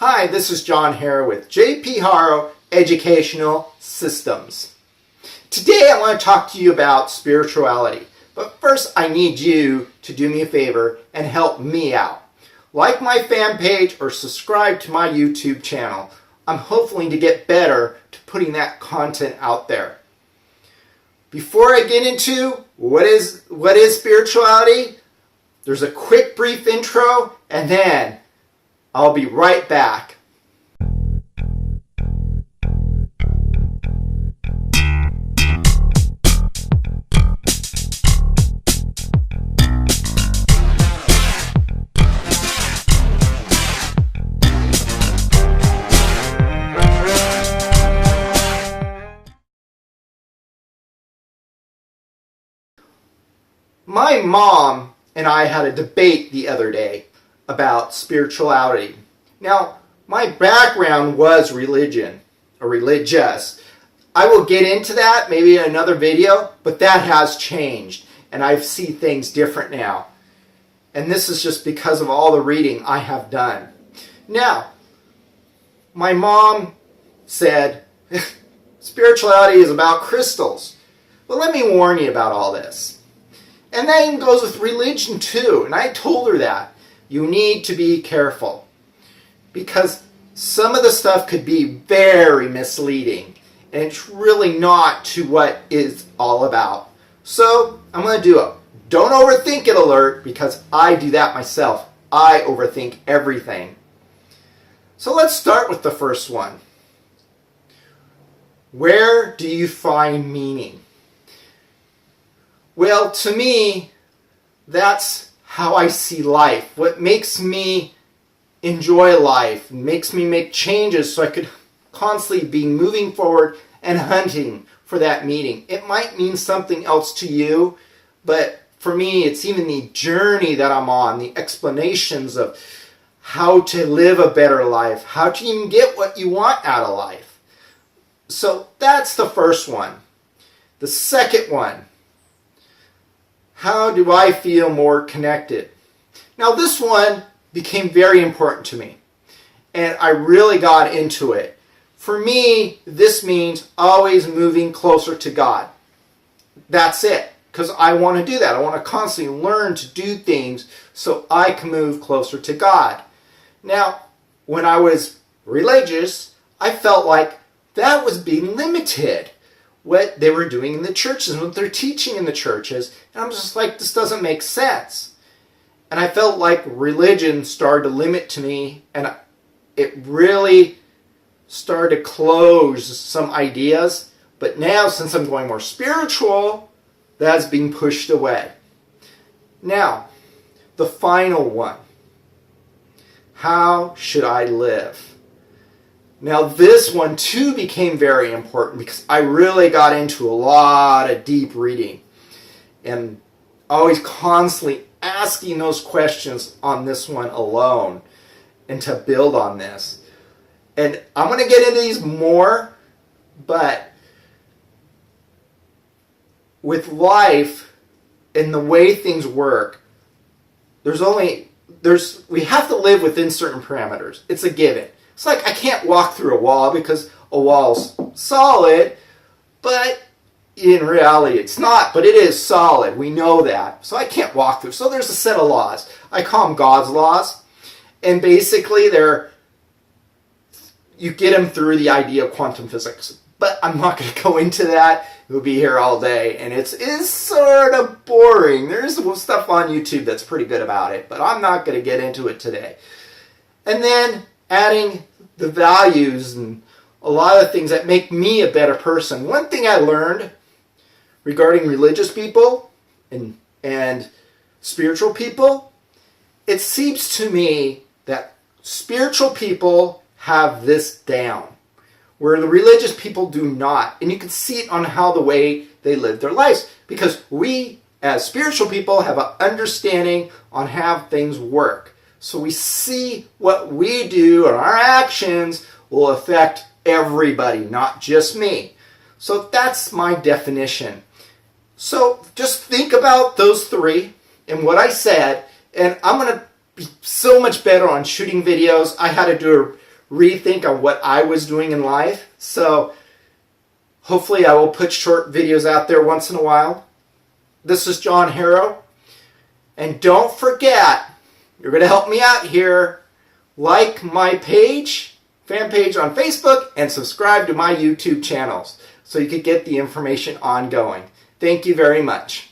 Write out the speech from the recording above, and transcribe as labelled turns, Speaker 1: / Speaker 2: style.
Speaker 1: Hi, this is John Haro with JP Haro Educational Systems. Today I want to talk to you about spirituality, but first I need you to do me a favor and help me out. Like my fan page or subscribe to my YouTube channel. I'm hoping to get better to putting that content out there. Before I get into what is spirituality, there's a quick brief intro and then I'll be right back. My mom and I had a debate the other day about spirituality. Now, my background was religious. I will get into that maybe in another video, but that has changed and I see things different now. And this is just because of all the reading I have done. Now, my mom said, spirituality is about crystals. Well, let me warn you about all this. And that even goes with religion too. And I told her that. You need to be careful. Because some of the stuff could be very misleading. And it's really not to what it's all about. So, I'm going to do a don't overthink it alert, because I do that myself. I overthink everything. So let's start with the first one. Where do you find meaning? Well, to me, that's how I see life. What makes me enjoy life, makes me make changes so I could constantly be moving forward and hunting for that meaning. It might mean something else to you, but for me, it's even the journey that I'm on, the explanations of how to live a better life, how to even get what you want out of life. So that's the first one. The second one. How do I feel more connected? Now this one became very important to me and I really got into it. For me, this means always moving closer to God. That's it, because I want to do that. I want to constantly learn to do things so I can move closer to God. Now, when I was religious, I felt like that was being limited. What they were doing in the churches, what they're teaching in the churches. And I'm just like, this doesn't make sense. And I felt like religion started to limit to me, and it really started to close some ideas. But now, since I'm going more spiritual, that's being pushed away. Now, the final one. How should I live? Now this one too became very important because I really got into a lot of deep reading and always constantly asking those questions on this one alone and to build on this. And I'm going to get into these more, but with life and the way things work, we have to live within certain parameters. It's a given. It's like I can't walk through a wall because a wall's solid, but in reality it's not, but it is solid. We know that. So I can't walk through. So there's a set of laws. I call them God's laws. And basically you get them through the idea of quantum physics. But I'm not going to go into that. We'll be here all day. And it is sort of boring. There's stuff on YouTube that's pretty good about it. But I'm not going to get into it today. And then adding the values and a lot of things that make me a better person. One thing I learned regarding religious people and spiritual people, it seems to me that spiritual people have this down, where the religious people do not. And you can see it on how the way they live their lives. Because we, as spiritual people, have an understanding on how things work. So we see what we do and our actions will affect everybody, not just me. So that's my definition. So just think about those three and what I said, and I'm going to be so much better on shooting videos. I had to do rethink on what I was doing in life. So hopefully I will put short videos out there once in a while. This is John Haro. And don't forget, you're going to help me out here. Like my page, fan page on Facebook, and subscribe to my YouTube channels so you can get the information ongoing. Thank you very much.